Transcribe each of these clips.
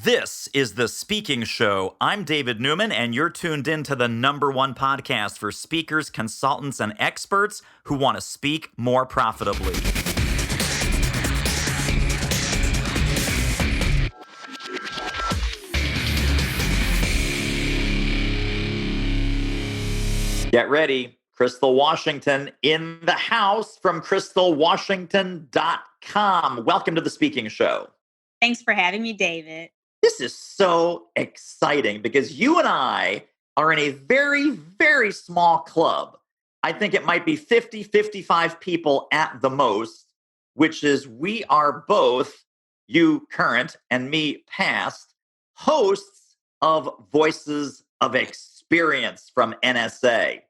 This is The Speaking Show. I'm David Newman, and you're tuned in to the #1 podcast for speakers, consultants, and experts who want to speak more profitably. Get ready. Crystal Washington in the house from crystalwashington.com. Welcome to The Speaking Show. Thanks for having me, David. This is so exciting because you and I are in a very, very small club. I think it might be 50, 55 people at the most, which is we are both, you current and me past, hosts of Voices of Experience from NSA.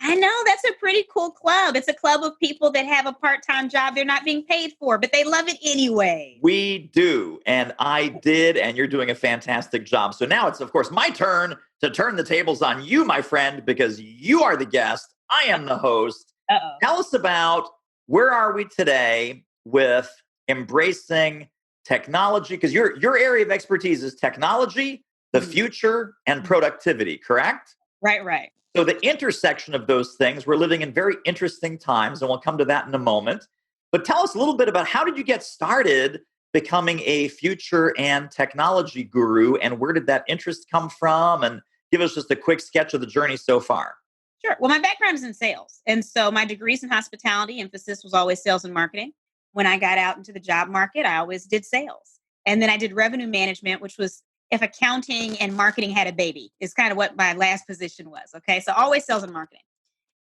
I know, that's a pretty cool club. It's a club of people that have a part-time job they're not being paid for, but they love it anyway. We do, and I did, and you're doing a fantastic job. So now it's, of course, my turn to turn the tables on you, my friend, because you are the guest. I am the host. Uh-oh. Tell us about where are we today with embracing technology, because your area of expertise is technology, the future, and productivity, correct? Right. So the intersection of those things, we're living in very interesting times, and we'll come to that in a moment. But tell us a little bit about how did you get started becoming a future and technology guru, and where did that interest come from? And give us just a quick sketch of the journey so far. Sure. Well, my background is in sales. And so my degree's in hospitality. Emphasis was always sales and marketing. When I got out into the job market, I always did sales. And then I did revenue management, which was if accounting and marketing had a baby, is kind of what my last position was. Okay. So always sales and marketing.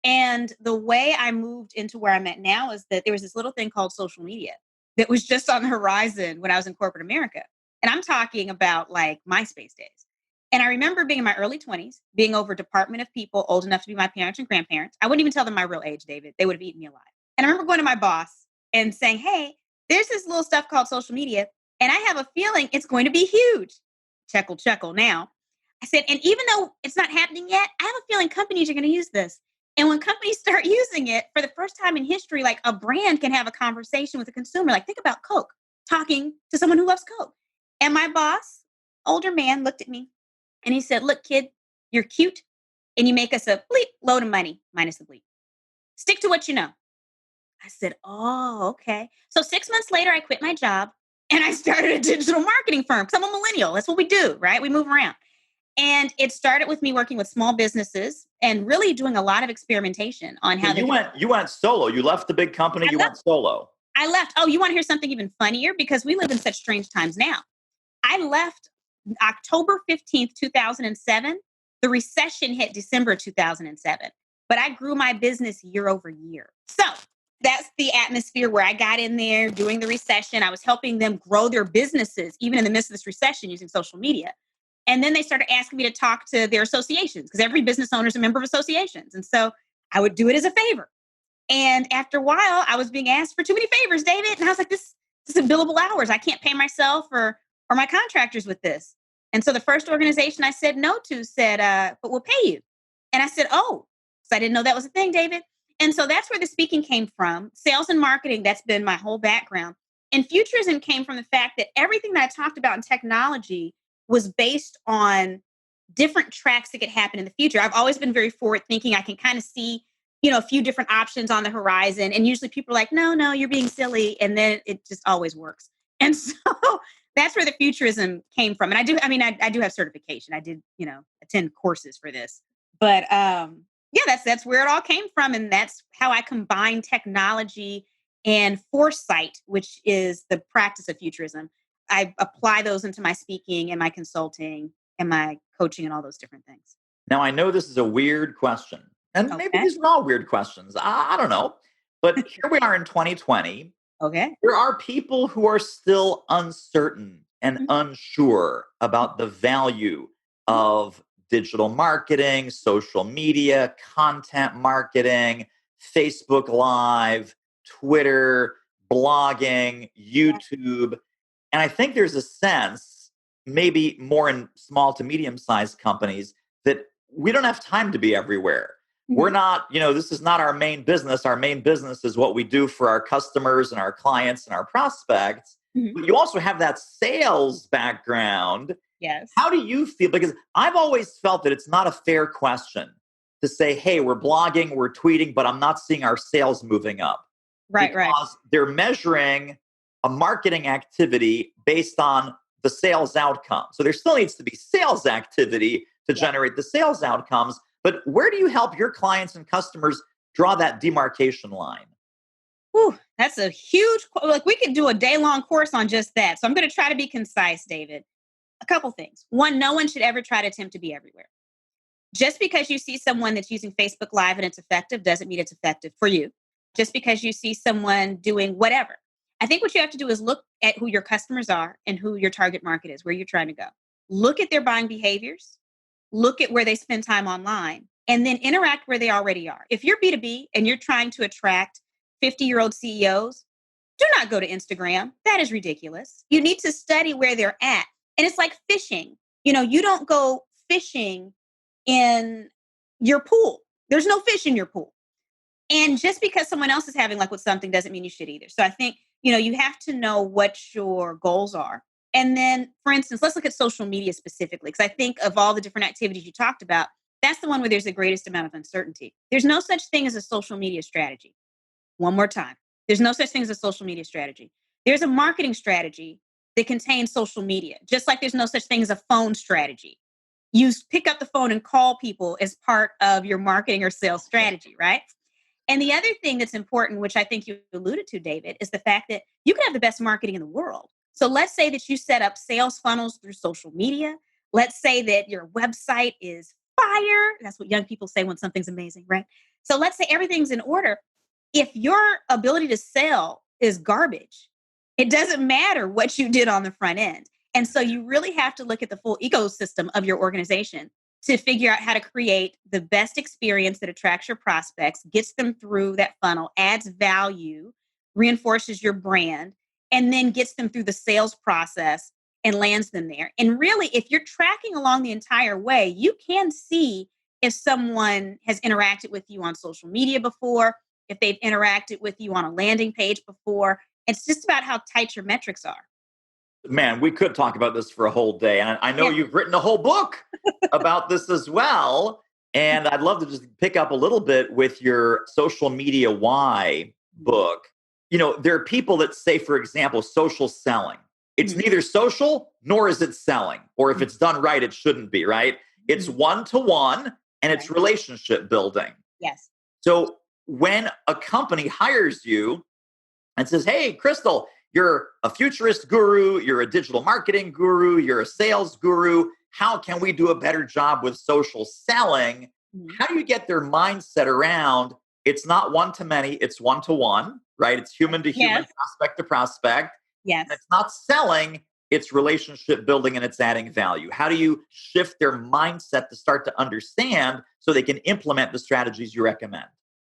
And the way I moved into where I'm at now is that there was this little thing called social media that was just on the horizon when I was in corporate America. And I'm talking about like MySpace days. And I remember being in my early 20s, being over a department of people old enough to be my parents and grandparents. I wouldn't even tell them my real age, David. They would have eaten me alive. And I remember going to my boss and saying, hey, there's this little stuff called social media, and I have a feeling it's going to be huge. Chuckle now. I said, and even though it's not happening yet, I have a feeling companies are going to use this. And when companies start using it for the first time in history, like a brand can have a conversation with a consumer. Like think about Coke talking to someone who loves Coke. And my boss, older man, looked at me and he said, look, kid, you're cute and you make us a bleep load of money minus the bleep. Stick to what you know. I said, oh, okay. So 6 months later, I quit my job. And I started a digital marketing firm because I'm a millennial. That's what we do, right? We move around. And it started with me working with small businesses and really doing a lot of experimentation on how you went solo. You left the big company. Went solo. I left. Oh, you want to hear something even funnier? Because we live in such strange times now. I left October 15th, 2007. The recession hit December 2007. But I grew my business year over year. So that's the atmosphere where I got in there during the recession. I was helping them grow their businesses, even in the midst of this recession, using social media. And then they started asking me to talk to their associations because every business owner is a member of associations. And so I would do it as a favor. And after a while, I was being asked for too many favors, David. And I was like, this is billable hours. I can't pay myself or my contractors with this. And so the first organization I said no to said, but we'll pay you. And I said, oh, so I didn't know that was a thing, David. And so that's where the speaking came from. Sales and marketing, that's been my whole background. And futurism came from the fact that everything that I talked about in technology was based on different tracks that could happen in the future. I've always been very forward thinking. I can kind of see, a few different options on the horizon. And usually people are like, no, you're being silly. And then it just always works. And so that's where the futurism came from. And I do have certification. I did, attend courses for this. But that's where it all came from. And that's how I combine technology and foresight, which is the practice of futurism. I apply those into my speaking and my consulting and my coaching and all those different things. Now, I know this is a weird question, and maybe these are all weird questions. I don't know. But here we are in 2020. Okay. There are people who are still uncertain and unsure about the value of digital marketing, social media, content marketing, Facebook Live, Twitter, blogging, YouTube. And I think there's a sense, maybe more in small to medium-sized companies, that we don't have time to be everywhere. We're not, this is not our main business. Our main business is what we do for our customers and our clients and our prospects. Mhm. but you also have that sales background. Yes. How do you feel? Because I've always felt that it's not a fair question to say, hey, we're blogging, we're tweeting, but I'm not seeing our sales moving up, Right, right. because they're measuring a marketing activity based on the sales outcome. So there still needs to be sales activity to Yeah. generate the sales outcomes. But where do you help your clients and customers draw that demarcation line? Whew, that's a huge, like we could do a day long course on just that. So I'm going to try to be concise, David. A couple things. One, no one should ever try to attempt to be everywhere. Just because you see someone that's using Facebook Live and it's effective doesn't mean it's effective for you. Just because you see someone doing whatever. I think what you have to do is look at who your customers are and who your target market is, where you're trying to go. Look at their buying behaviors, look at where they spend time online, and then interact where they already are. If you're B2B and you're trying to attract 50-year-old CEOs, do not go to Instagram. That is ridiculous. You need to study where they're at. And it's like fishing. You don't go fishing in your pool. There's no fish in your pool. And just because someone else is having luck with something doesn't mean you should either. So I think, you have to know what your goals are. And then, for instance, let's look at social media specifically, because I think of all the different activities you talked about, that's the one where there's the greatest amount of uncertainty. There's no such thing as a social media strategy. One more time. There's no such thing as a social media strategy. There's a marketing strategy that contains social media, just like there's no such thing as a phone strategy. You pick up the phone and call people as part of your marketing or sales strategy, right? And the other thing that's important, which I think you alluded to, David, is the fact that you can have the best marketing in the world. So let's say that you set up sales funnels through social media. Let's say that your website is fire. That's what young people say when something's amazing, right? So let's say everything's in order. If your ability to sell is garbage, it doesn't matter what you did on the front end. And so you really have to look at the full ecosystem of your organization to figure out how to create the best experience that attracts your prospects, gets them through that funnel, adds value, reinforces your brand, and then gets them through the sales process and lands them there. And really, if you're tracking along the entire way, you can see if someone has interacted with you on social media before, if they've interacted with you on a landing page before. It's just about how tight your metrics are. Man, we could talk about this for a whole day. And I know Yeah. you've written a whole book about this as well. And I'd love to just pick up a little bit with your social media why book. There are people that say, for example, social selling. It's Mhm. neither social nor is it selling. Or if Mhm. it's done right, it shouldn't be, right? It's Mhm. one to one and it's Right. relationship building. Yes. So when a company hires you and says, hey, Crystal, you're a futurist guru, you're a digital marketing guru, you're a sales guru. How can we do a better job with social selling? Mhm. How do you get their mindset around it's not one to many, it's one to one, right? It's human to human, Yes. prospect to prospect. And Yes. it's not selling, it's relationship building and it's adding value. How do you shift their mindset to start to understand so they can implement the strategies you recommend?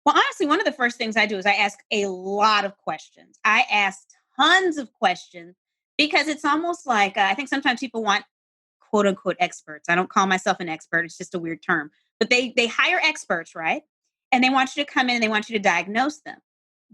Well, honestly, one of the first things I do is I ask a lot of questions. I ask tons of questions because it's almost like I think sometimes people want quote unquote experts. I don't call myself an expert; it's just a weird term. But they hire experts, right? And they want you to come in and they want you to diagnose them.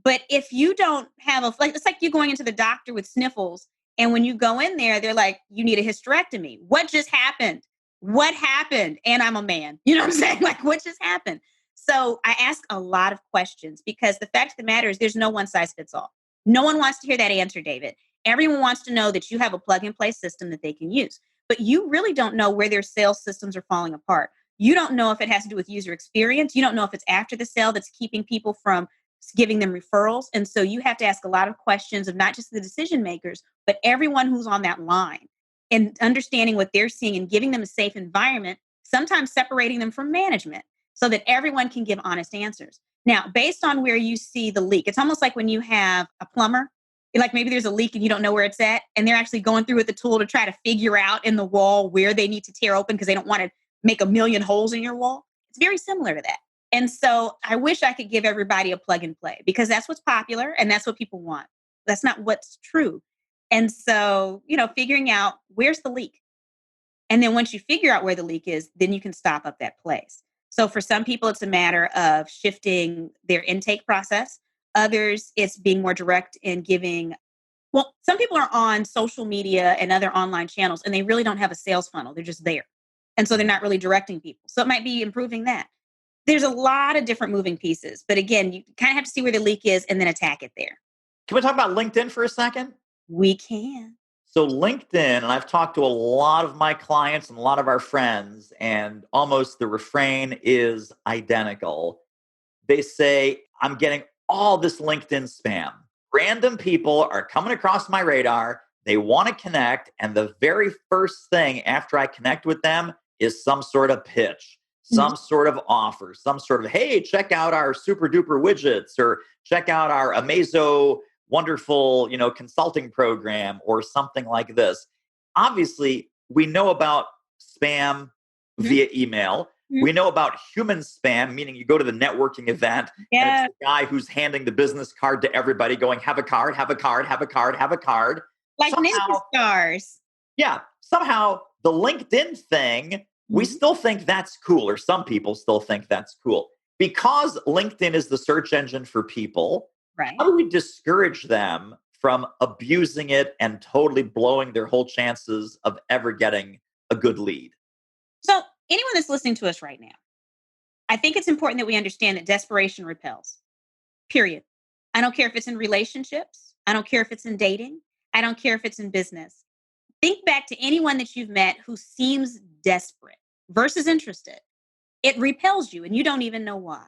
But if you don't have it's like you going into the doctor with sniffles, and when you go in there, they're like, "You need a hysterectomy." What just happened? What happened? And I'm a man. You know what I'm saying? Like, what just happened? So I ask a lot of questions because the fact of the matter is there's no one size fits all. No one wants to hear that answer, David. Everyone wants to know that you have a plug and play system that they can use. But you really don't know where their sales systems are falling apart. You don't know if it has to do with user experience. You don't know if it's after the sale that's keeping people from giving them referrals. And so you have to ask a lot of questions of not just the decision makers, but everyone who's on that line and understanding what they're seeing and giving them a safe environment, sometimes separating them from management so that everyone can give honest answers. Now, based on where you see the leak, it's almost like when you have a plumber, like maybe there's a leak and you don't know where it's at, and they're actually going through with the tool to try to figure out in the wall where they need to tear open because they don't want to make a million holes in your wall. It's very similar to that. And so I wish I could give everybody a plug and play because that's what's popular and that's what people want. That's not what's true. And so, figuring out where's the leak. And then once you figure out where the leak is, then you can stop up that place. So for some people, it's a matter of shifting their intake process. Others, it's being more direct in giving Well, some people are on social media and other online channels, and they really don't have a sales funnel. They're just there. And so they're not really directing people. So it might be improving that. There's a lot of different moving pieces. But again, you kind of have to see where the leak is and then attack it there. Can we talk about LinkedIn for a second? We can. So LinkedIn, and I've talked to a lot of my clients and a lot of our friends, and almost the refrain is identical. They say, I'm getting all this LinkedIn spam. Random people are coming across my radar. They want to connect. And the very first thing after I connect with them is some sort of pitch, some sort of offer, some sort of, hey, check out our super duper widgets, or check out our Amazo wonderful, consulting program, or something like this. Obviously, we know about spam via email. We know about human spam, meaning you go to the networking event and it's the guy who's handing the business card to everybody going, have a card, have a card, have a card, have a card. Like ninja stars. Yeah. Somehow the LinkedIn thing, we still think that's cool, or some people still think that's cool. Because LinkedIn is the search engine for people, right? How do we discourage them from abusing it and totally blowing their whole chances of ever getting a good lead? So anyone that's listening to us right now, I think it's important that we understand that desperation repels, period. I don't care if it's in relationships. I don't care if it's in dating. I don't care if it's in business. Think back to anyone that you've met who seems desperate versus interested. It repels you and you don't even know why.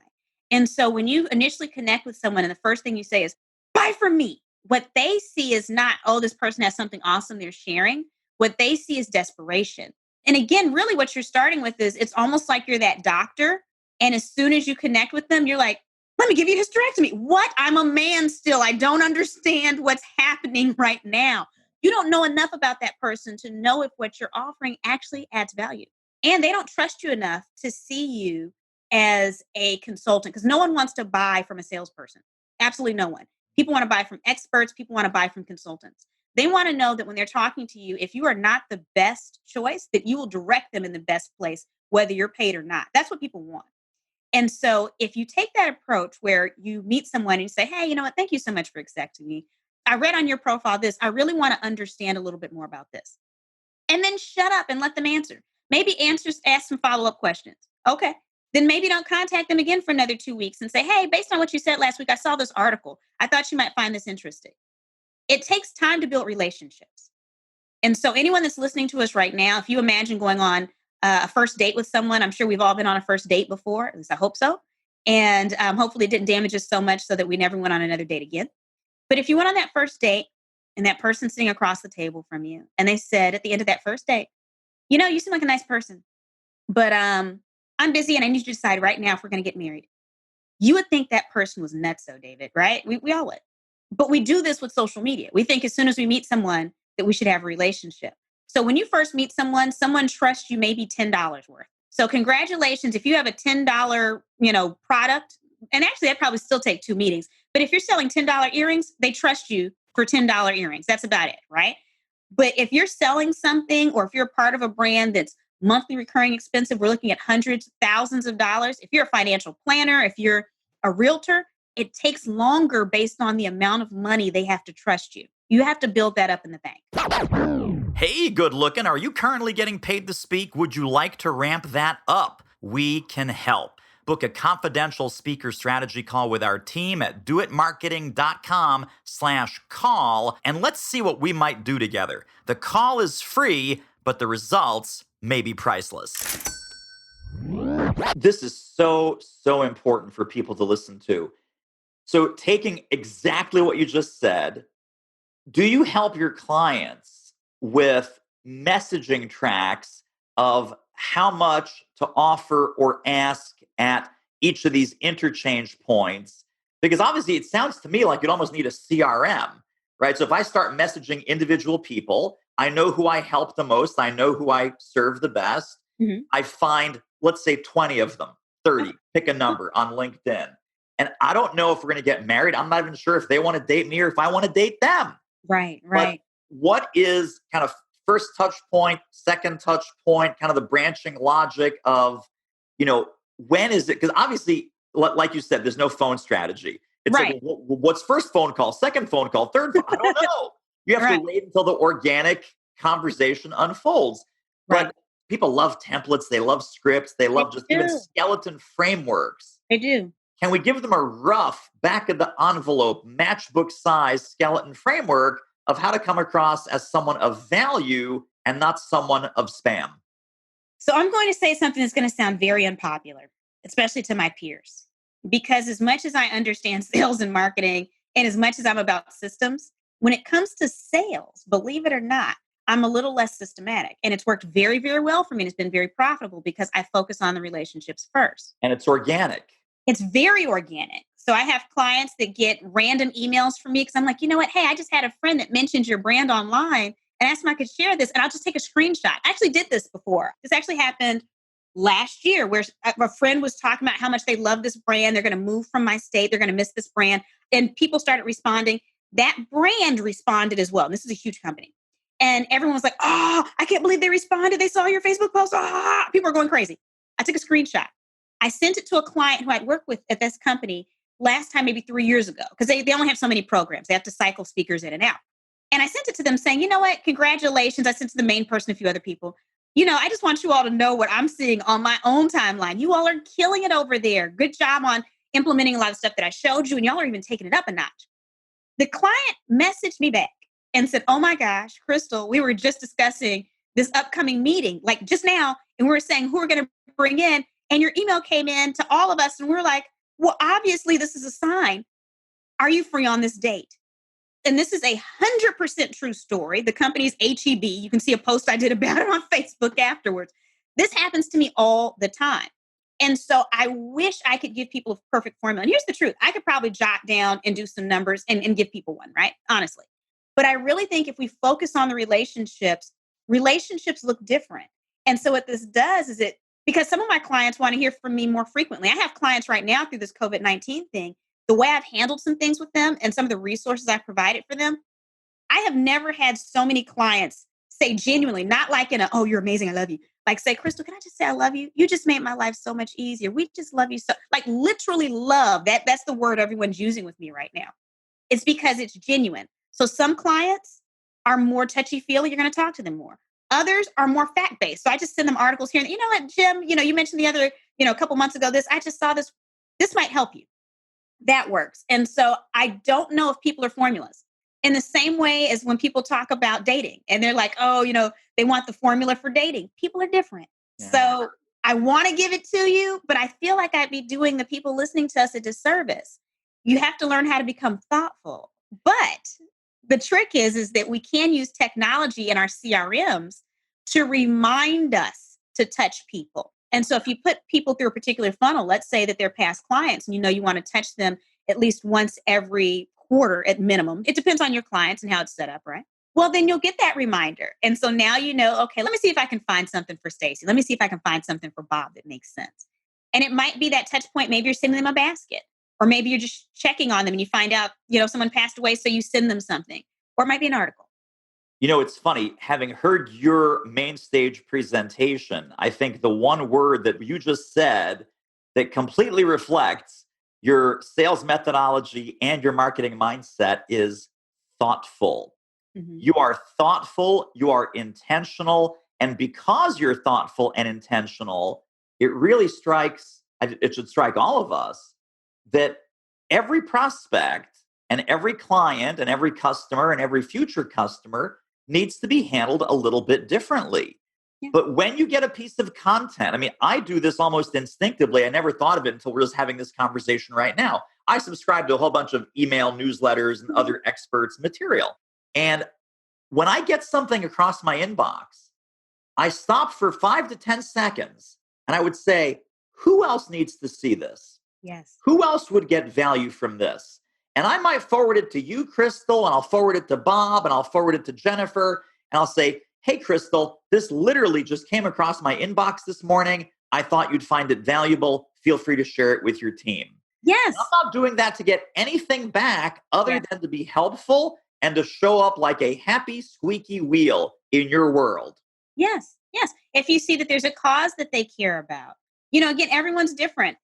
And so when you initially connect with someone and the first thing you say is, buy from me, what they see is not, oh, this person has something awesome they're sharing. What they see is desperation. And again, really what you're starting with is it's almost like you're that doctor. And as soon as you connect with them, you're like, let me give you a hysterectomy. What? I'm a man still. I don't understand what's happening right now. You don't know enough about that person to know if what you're offering actually adds value. And they don't trust you enough to see you as a consultant, because no one wants to buy from a salesperson. Absolutely no one. People want to buy from experts. People want to buy from consultants. They want to know that when they're talking to you, if you are not the best choice, that you will direct them in the best place, whether you're paid or not. That's what people want. And so if you take that approach where you meet someone and you say, hey, you know what? Thank you so much for accepting me. I read on your profile this. I really want to understand a little bit more about this. And then shut up and let them answer. Maybe ask some follow-up questions. Okay. Then maybe don't contact them again for another 2 weeks and say, hey, based on what you said last week, I saw this article. I thought you might find this interesting. It takes time to build relationships. And so anyone that's listening to us right now, if you imagine going on a first date with someone, I'm sure we've all been on a first date before, at least I hope so. And hopefully it didn't damage us so much so that we never went on another date again. But if you went on that first date and that person sitting across the table from you, and they said at the end of that first date, you seem like a nice person, but I'm busy and I need you to decide right now if we're going to get married. You would think that person was nutso, David, right? We all would. But we do this with social media. We think as soon as we meet someone that we should have a relationship. So when you first meet someone trusts you maybe $10 worth. So congratulations if you have a $10, product. And actually, that'd probably still take 2 meetings. But if you're selling $10 earrings, they trust you for $10 earrings. That's about it, right? But if you're selling something, or if you're part of a brand that's monthly recurring expensive, we're looking at hundreds, thousands of dollars. If you're a financial planner, if you're a realtor, it takes longer based on the amount of money they have to trust you. You have to build that up in the bank. Hey, good looking. Are you currently getting paid to speak? Would you like to ramp that up? We can help. Book a confidential speaker strategy call with our team at doitmarketing.com/call, and let's see what we might do together. The call is free, but the results may be priceless. This is so important for people to listen to. So taking exactly what you just said, do you help your clients with messaging tracks of how much to offer or ask at each of these interchange points? Because obviously it sounds to me like you'd almost need a CRM, right? So if I start messaging individual people, I know who I help the most. I know who I serve the best. Mm-hmm. I find, let's say 20 of them, 30, pick a number on LinkedIn. And I don't know if we're going to get married. I'm not even sure if they want to date me or if I want to date them. Right. But what is kind of first touch point, second touch point, kind of the branching logic of, when is it? Because obviously, like you said, there's no phone strategy. It's right. like, what's first phone call, second phone call, third phone? I don't know. You have to Right. wait until the organic conversation unfolds. Right. But people love templates. They love scripts. They They love just even do. skeleton frameworks. They do. Can we give them a rough, back of the envelope, matchbook size skeleton framework of how to come across as someone of value and not someone of spam? So I'm going to say something that's going to sound very unpopular, especially to my peers. Because as much as I understand sales and marketing, and as much as I'm about systems, when it comes to sales, believe it or not, I'm a little less systematic. And it's worked very, very well for me. And it's been very profitable because I focus on the relationships first. And it's organic. It's very organic. So I have clients that get random emails from me because I'm like, you know what? Hey, I just had a friend that mentioned your brand online and asked if I could share this. And I'll just take a screenshot. I actually did this before. This actually happened last year where a friend was talking about how much they love this brand. They're going to move from my state. They're going to miss this brand. And people started responding. That brand responded as well. And this is a huge company. And everyone was like, oh, I can't believe they responded. They saw your Facebook post. Ah, people are going crazy. I took a screenshot. I sent it to a client who I'd worked with at this company last time, maybe 3 years ago, because they only have so many programs. They have to cycle speakers in and out. And I sent it to them saying, you know what? Congratulations. I sent it to the main person, a few other people. I just want you all to know what I'm seeing on my own timeline. You all are killing it over there. Good job on implementing a lot of stuff that I showed you, and y'all are even taking it up a notch. The client messaged me back and said, oh my gosh, Crystal, we were just discussing this upcoming meeting, like just now, and we were saying who we're going to bring in. And your email came in to all of us, and we're like, well, obviously, this is a sign. Are you free on this date? And this is 100% true story. The company's HEB. You can see a post I did about it on Facebook afterwards. This happens to me all the time. And so I wish I could give people a perfect formula. And here's the truth. I could probably jot down and do some numbers and give people one, right? Honestly. But I really think if we focus on the relationships look different. And so what this does is because some of my clients want to hear from me more frequently. I have clients right now through this COVID-19 thing. The way I've handled some things with them and some of the resources I've provided for them, I have never had so many clients say genuinely, not like in oh, you're amazing, I love you. Like say, Crystal, can I just say I love you? You just made my life so much easier. We just love you so, like literally love. That's the word everyone's using with me right now. It's because it's genuine. So some clients are more touchy-feely. You're going to talk to them more. Others are more fact-based. So I just send them articles here. You know what, Jim, you mentioned the other, a couple months ago, I just saw this. This might help you. That works. And so I don't know if people are formulas. In the same way as when people talk about dating and they're like, oh, they want the formula for dating. People are different. Yeah. So I want to give it to you, but I feel like I'd be doing the people listening to us a disservice. You have to learn how to become thoughtful. But the trick is that we can use technology in our CRMs to remind us to touch people. And so if you put people through a particular funnel, let's say that they're past clients and you want to touch them at least once every quarter at minimum. It depends on your clients and how it's set up, right? Well, then you'll get that reminder. And so now okay, let me see if I can find something for Stacy. Let me see if I can find something for Bob that makes sense. And it might be that touch point. Maybe you're sending them a basket, or maybe you're just checking on them and you find out, someone passed away, so you send them something, or it might be an article. It's funny, having heard your main stage presentation, I think the one word that you just said that completely reflects your sales methodology and your marketing mindset is thoughtful. Mm-hmm. You are thoughtful, you are intentional, and because you're thoughtful and intentional, it should strike all of us that every prospect and every client and every customer and every future customer needs to be handled a little bit differently. Yeah. But when you get a piece of content, I do this almost instinctively. I never thought of it until we're just having this conversation right now. I subscribe to a whole bunch of email newsletters and other experts' material. And when I get something across my inbox, I stop for 5 to 10 seconds and I would say, who else needs to see this? Yes. Who else would get value from this? And I might forward it to you, Crystal, and I'll forward it to Bob, and I'll forward it to Jennifer, and I'll say, hey, Crystal, this literally just came across my inbox this morning. I thought you'd find it valuable. Feel free to share it with your team. Yes. And I'm not doing that to get anything back other than to be helpful and to show up like a happy, squeaky wheel in your world. Yes. Yes. If you see that there's a cause that they care about, again, everyone's different.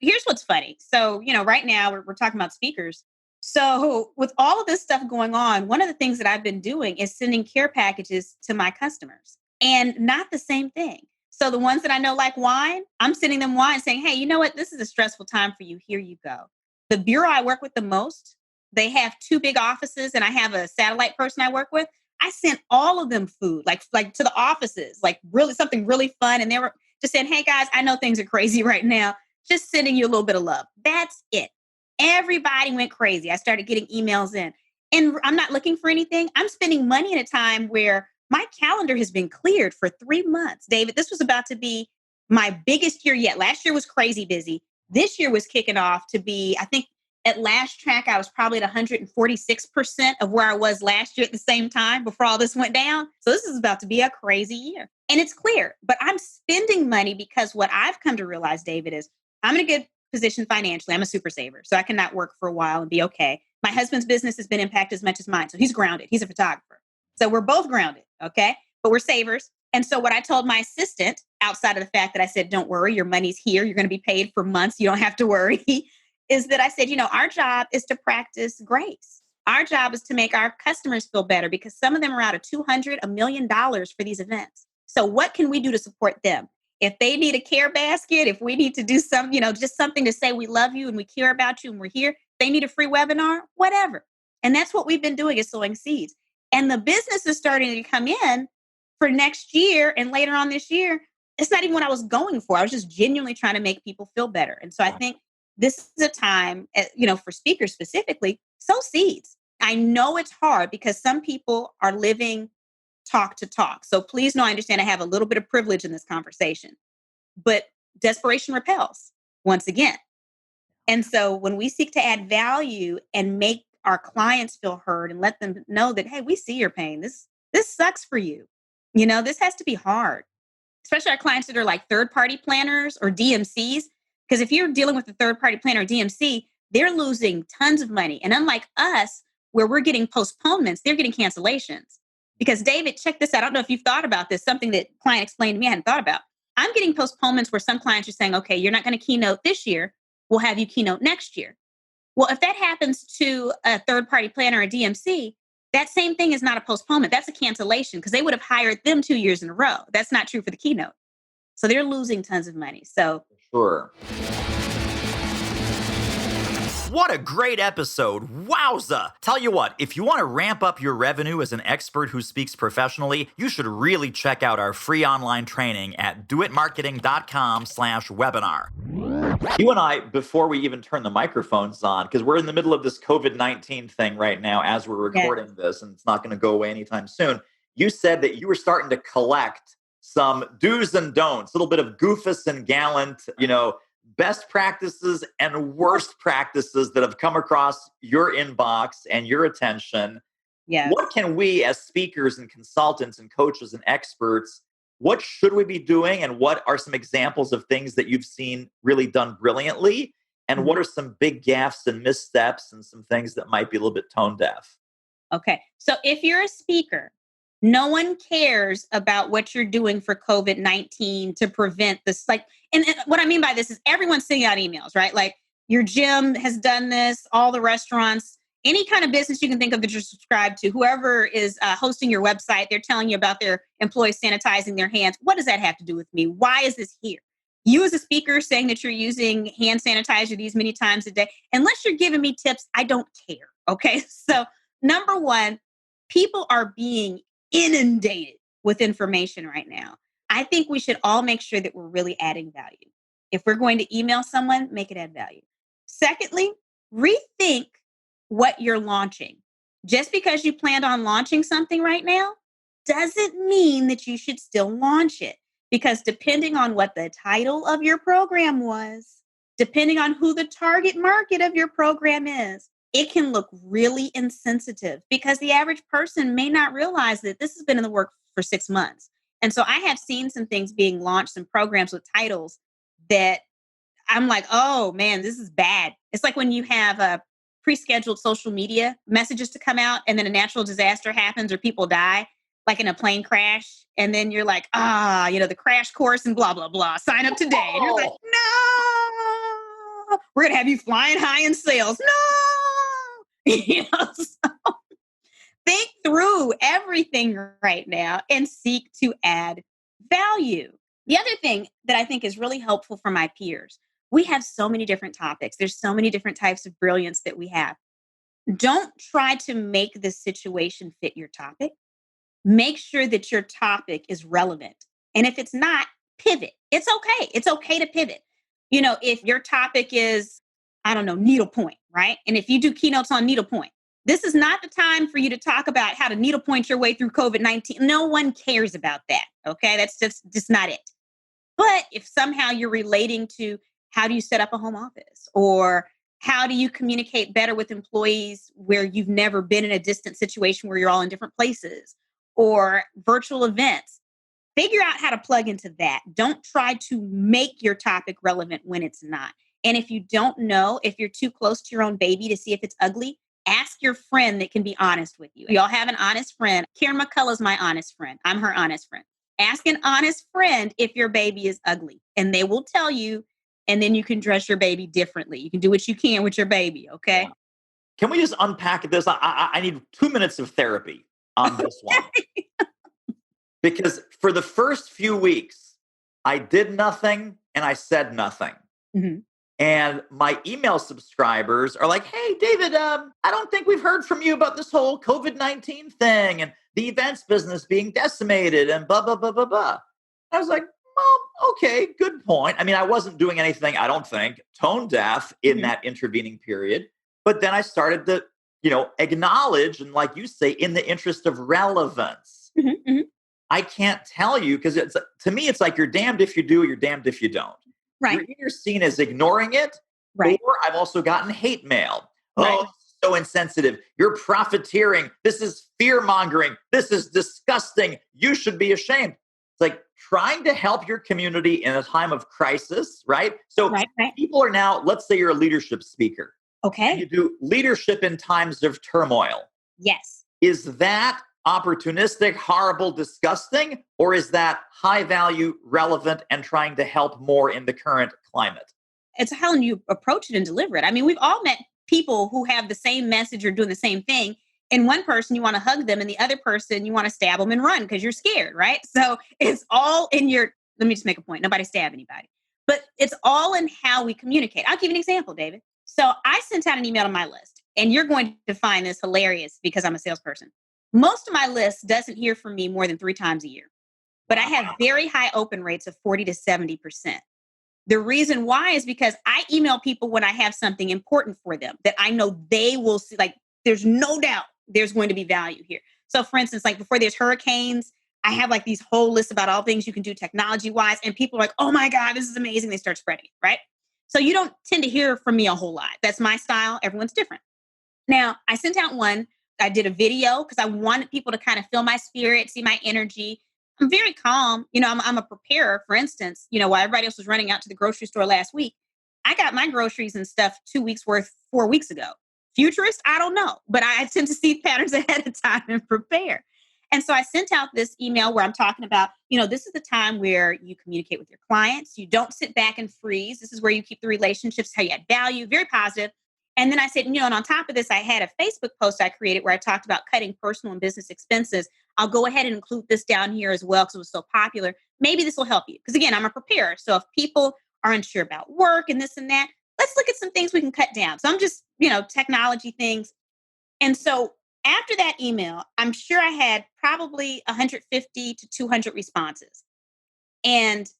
Here's what's funny. So, right now we're talking about speakers. So with all of this stuff going on, one of the things that I've been doing is sending care packages to my customers and not the same thing. So the ones that I know like wine, I'm sending them wine saying, hey, you know what? This is a stressful time for you. Here you go. The bureau I work with the most, they have two big offices and I have a satellite person I work with. I sent all of them food, like to the offices, like really something really fun. And they were just saying, hey guys, I know things are crazy right now. Just sending you a little bit of love. That's it. Everybody went crazy. I started getting emails in. And I'm not looking for anything. I'm spending money at a time where my calendar has been cleared for 3 months. David, this was about to be my biggest year yet. Last year was crazy busy. This year was kicking off to be, I think at last track, I was probably at 146% of where I was last year at the same time before all this went down. So this is about to be a crazy year. And it's clear, but I'm spending money because what I've come to realize, David, is I'm in a good position financially. I'm a super saver, so I can not work for a while and be okay. My husband's business has been impacted as much as mine. So he's grounded. He's a photographer. So we're both grounded, okay? But we're savers. And so what I told my assistant, outside of the fact that I said, don't worry, your money's here. You're going to be paid for months. You don't have to worry. Is that I said, our job is to practice grace. Our job is to make our customers feel better because some of them are out of $200, $1 million for these events. So what can we do to support them? If they need a care basket, if we need to do some, just something to say we love you and we care about you and we're here, they need a free webinar, whatever. And that's what we've been doing is sowing seeds. And the business is starting to come in for next year and later on this year. It's not even what I was going for. I was just genuinely trying to make people feel better. And so I think this is a time, for speakers specifically, sow seeds. I know it's hard because some people are living talk to talk. So please know, I understand I have a little bit of privilege in this conversation, but desperation repels once again. And so when we seek to add value and make our clients feel heard and let them know that, hey, we see your pain. This sucks for you. This has to be hard, especially our clients that are like third-party planners or DMCs. Because if you're dealing with a third-party planner or DMC, they're losing tons of money. And unlike us, where we're getting postponements, they're getting cancellations. Because David, check this out. I don't know if you've thought about this, something that client explained to me I hadn't thought about. I'm getting postponements where some clients are saying, okay, you're not going to keynote this year. We'll have you keynote next year. Well, if that happens to a third-party planner or a DMC, that same thing is not a postponement. That's a cancellation because they would have hired them 2 years in a row. That's not true for the keynote. So they're losing tons of money. So sure. What a great episode. Wowza. Tell you what, if you want to ramp up your revenue as an expert who speaks professionally, you should really check out our free online training at doitmarketing.com/webinar. You and I, before we even turn the microphones on, because we're in the middle of this COVID-19 thing right now as we're recording this, and it's not going to go away anytime soon. You said that you were starting to collect some do's and don'ts, a little bit of goofus and gallant, best practices and worst practices that have come across your inbox and your attention. Yeah. What can we as speakers and consultants and coaches and experts, what should we be doing? And what are some examples of things that you've seen really done brilliantly? And what are some big gaffes and missteps and some things that might be a little bit tone deaf? Okay. So if you're a speaker, no one cares about what you're doing for COVID-19 to prevent this. And what I mean by this is everyone's sending out emails, right? Like your gym has done this, all the restaurants, any kind of business you can think of that you're subscribed to, whoever is hosting your website, they're telling you about their employees sanitizing their hands. What does that have to do with me? Why is this here? You as a speaker saying that you're using hand sanitizer these many times a day, unless you're giving me tips, I don't care. Okay. So number one, people are being inundated with information right now. I think we should all make sure that we're really adding value. If we're going to email someone, make it add value. Secondly, rethink what you're launching. Just because you planned on launching something right now doesn't mean that you should still launch it. Because depending on what the title of your program was, depending on who the target market of your program is, it can look really insensitive because the average person may not realize that this has been in the works for 6 months. And so I have seen some things being launched, some programs with titles that I'm like, oh man, this is bad. It's like when you have a pre-scheduled social media messages to come out and then a natural disaster happens or people die, like in a plane crash. And then you're like, the crash course and blah, blah, blah. Sign up today. And you're like, no, we're going to have you flying high in sales. No. So think through everything right now and seek to add value. The other thing that I think is really helpful for my peers, we have so many different topics. There's so many different types of brilliance that we have. Don't try to make the situation fit your topic. Make sure that your topic is relevant. And if it's not, pivot. It's okay. It's okay to pivot. If your topic is, I don't know, needlepoint, right? And if you do keynotes on needlepoint, this is not the time for you to talk about how to needlepoint your way through COVID-19. No one cares about that. Okay. That's just not it. But if somehow you're relating to how do you set up a home office, or how do you communicate better with employees where you've never been in a distant situation where you're all in different places, or virtual events, figure out how to plug into that. Don't try to make your topic relevant when it's not. And if you don't know, if you're too close to your own baby to see if it's ugly, ask your friend that can be honest with you. We all have an honest friend. Karen McCullough is my honest friend. I'm her honest friend. Ask an honest friend if your baby is ugly, and they will tell you, and then you can dress your baby differently. You can do what you can with your baby, okay? Yeah. Can we just unpack this? I need 2 minutes of therapy on this one. Because for the first few weeks, I did nothing and I said nothing. Mhm. And my email subscribers are like, hey, David, I don't think we've heard from you about this whole COVID-19 thing and the events business being decimated and blah, blah, blah, blah, blah. I was like, well, okay, good point. I mean, I wasn't doing anything, I don't think, tone deaf in Mhm. that intervening period. But then I started to, acknowledge, and like you say, in the interest of relevance. Mhm. Mhm. I can't tell you, because to me, it's like you're damned if you do, you're damned if you don't. You're Right. either seen as ignoring it, Right. or I've also gotten hate mail. Right. Oh, so insensitive. You're profiteering. This is fear mongering. This is disgusting. You should be ashamed. It's like trying to help your community in a time of crisis, right? So Right. Right. people are now, let's say you're a leadership speaker and you Okay. do leadership in times of turmoil. Yes. Is that opportunistic, horrible, disgusting, or is that high value, relevant, and trying to help more in the current climate? It's how you approach it and deliver it. I mean, we've all met people who have the same message or doing the same thing. And one person, you want to hug them, and the other person, you want to stab them and run because you're scared, right? So it's all in your, let me just make a point. Nobody stab anybody, but it's all in how we communicate. I'll give you an example, David. So I sent out an email to my list, and you're going to find this hilarious because I'm a salesperson. Most of my list doesn't hear from me more than 3 times a year, but I have very high open rates of 40 to 70%. The reason why is because I email people when I have something important for them that I know they will see. Like, there's no doubt there's going to be value here. So, for instance, like before there's hurricanes, I have like these whole lists about all things you can do technology wise. And people are like, oh my God, this is amazing. They start spreading it, right? So, you don't tend to hear from me a whole lot. That's my style. Everyone's different. Now, I sent out one. I did a video because I wanted people to kind of feel my spirit, see my energy. I'm very calm. I'm a preparer, for instance, while everybody else was running out to the grocery store last week, I got my groceries and stuff 2 weeks worth 4 weeks ago. Futurist, I don't know, but I tend to see patterns ahead of time and prepare. And so I sent out this email where I'm talking about, this is the time where you communicate with your clients. You don't sit back and freeze. This is where you keep the relationships, how you add value, very positive. And then I said, and on top of this, I had a Facebook post I created where I talked about cutting personal and business expenses. I'll go ahead and include this down here as well because it was so popular. Maybe this will help you. Because again, I'm a preparer. So if people are unsure about work and this and that, let's look at some things we can cut down. So I'm just, technology things. And so after that email, I'm sure I had probably 150 to 200 responses. And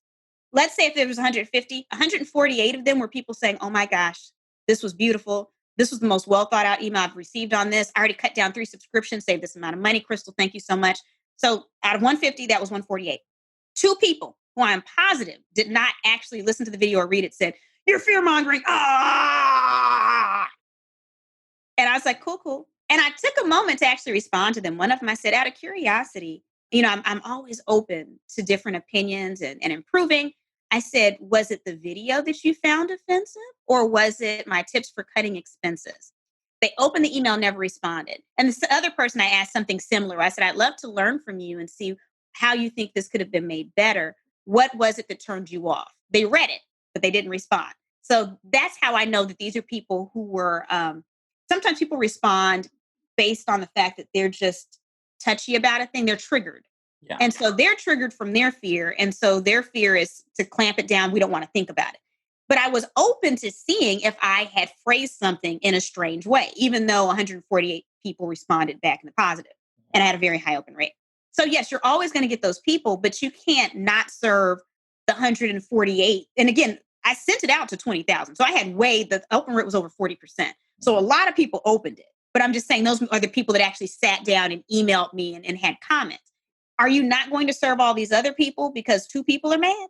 let's say if there was 150, 148 of them were people saying, oh my gosh, this was beautiful. This was the most well thought out email I've received on this. I already cut down 3 subscriptions, saved this amount of money. Crystal, thank you so much. So out of 150, that was 148. 2 people who I'm positive did not actually listen to the video or read it said, you're fear mongering. Ah! And I was like, cool, cool. And I took a moment to actually respond to them. One of them, I said, out of curiosity, I'm always open to different opinions and improving. I said, was it the video that you found offensive, or was it my tips for cutting expenses? They opened the email, never responded. And this other person, I asked something similar. I said, I'd love to learn from you and see how you think this could have been made better. What was it that turned you off? They read it, but they didn't respond. So that's how I know that these are people who were sometimes people respond based on the fact that they're just touchy about a thing. They're triggered. Yeah. And so they're triggered from their fear. And so their fear is to clamp it down. We don't want to think about it. But I was open to seeing if I had phrased something in a strange way, even though 148 people responded back in the positive, and I had a very high open rate. So yes, you're always going to get those people, but you can't not serve the 148. And again, I sent it out to 20,000. So I had the open rate was over 40%. So a lot of people opened it, but I'm just saying those are the people that actually sat down and emailed me and had comments. Are you not going to serve all these other people because 2 people are mad?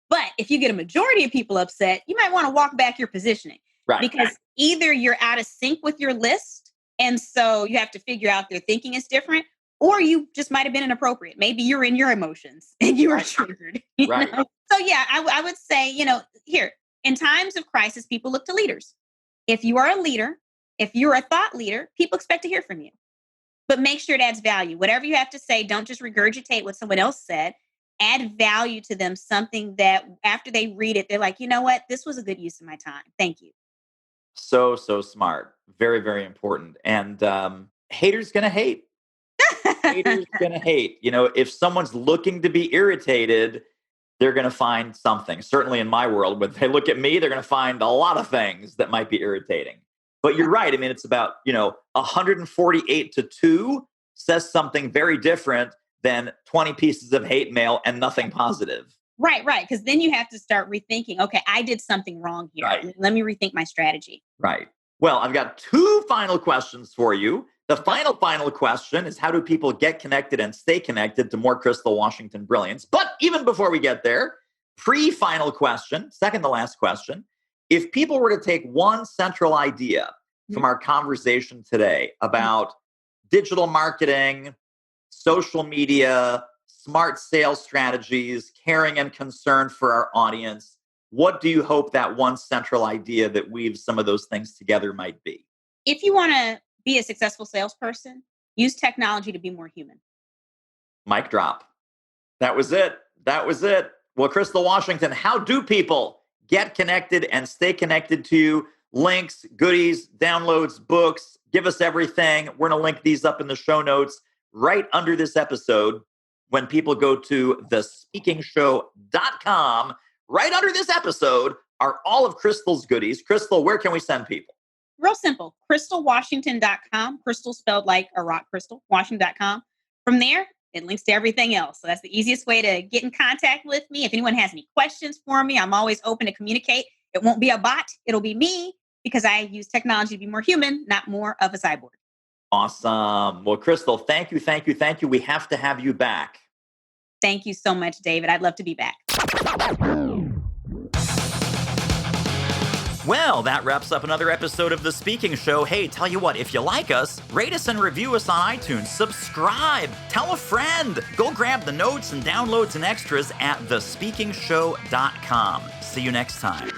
But if you get a majority of people upset, you might want to walk back your positioning. Right. Because either you're out of sync with your list, and so you have to figure out their thinking is different, or you just might have been inappropriate. Maybe you're in your emotions and you were triggered. Right. So yeah, I would say, here, in times of crisis, people look to leaders. If you are a leader, if you're a thought leader, people expect to hear from you. But make sure it adds value. Whatever you have to say, don't just regurgitate what someone else said. Add value to them, something that after they read it, they're like, you know what? This was a good use of my time. Thank you. So smart. Very, very important. And haters going to hate. Haters going to hate. If someone's looking to be irritated, they're going to find something. Certainly in my world, when they look at me, they're going to find a lot of things that might be irritating. But you're right. I mean, it's about, 148 to 2 says something very different than 20 pieces of hate mail and nothing positive. Right. Because then you have to start rethinking, okay, I did something wrong here. Right. Let me rethink my strategy. Right. Well, I've got 2 final questions for you. The final question is, how do people get connected and stay connected to more Crystal Washington brilliance? But even before we get there, pre-final question, second to last question. If people were to take one central idea from our conversation today about digital marketing, social media, smart sales strategies, caring and concern for our audience, what do you hope that one central idea that weaves some of those things together might be? If you want to be a successful salesperson, use technology to be more human. Mic drop. That was it. Well, Crystal Washington, how do people get connected and stay connected to you? Links, goodies, downloads, books, give us everything. We're going to link these up in the show notes right under this episode. When people go to thespeakingshow.com, right under this episode are all of Crystal's goodies. Crystal, where can we send people? Real simple. crystalwashington.com. Crystal spelled like a rock crystal. Washington.com. From there, it links to everything else. So that's the easiest way to get in contact with me. If anyone has any questions for me, I'm always open to communicate. It won't be a bot. It'll be me, because I use technology to be more human, not more of a cyborg. Awesome. Well, Crystal, thank you. We have to have you back. Thank you so much, David. I'd love to be back. Well, that wraps up another episode of The Speaking Show. Hey, tell you what, if you like us, rate us and review us on iTunes. Subscribe. Tell a friend. Go grab the notes and downloads and extras at thespeakingshow.com. See you next time.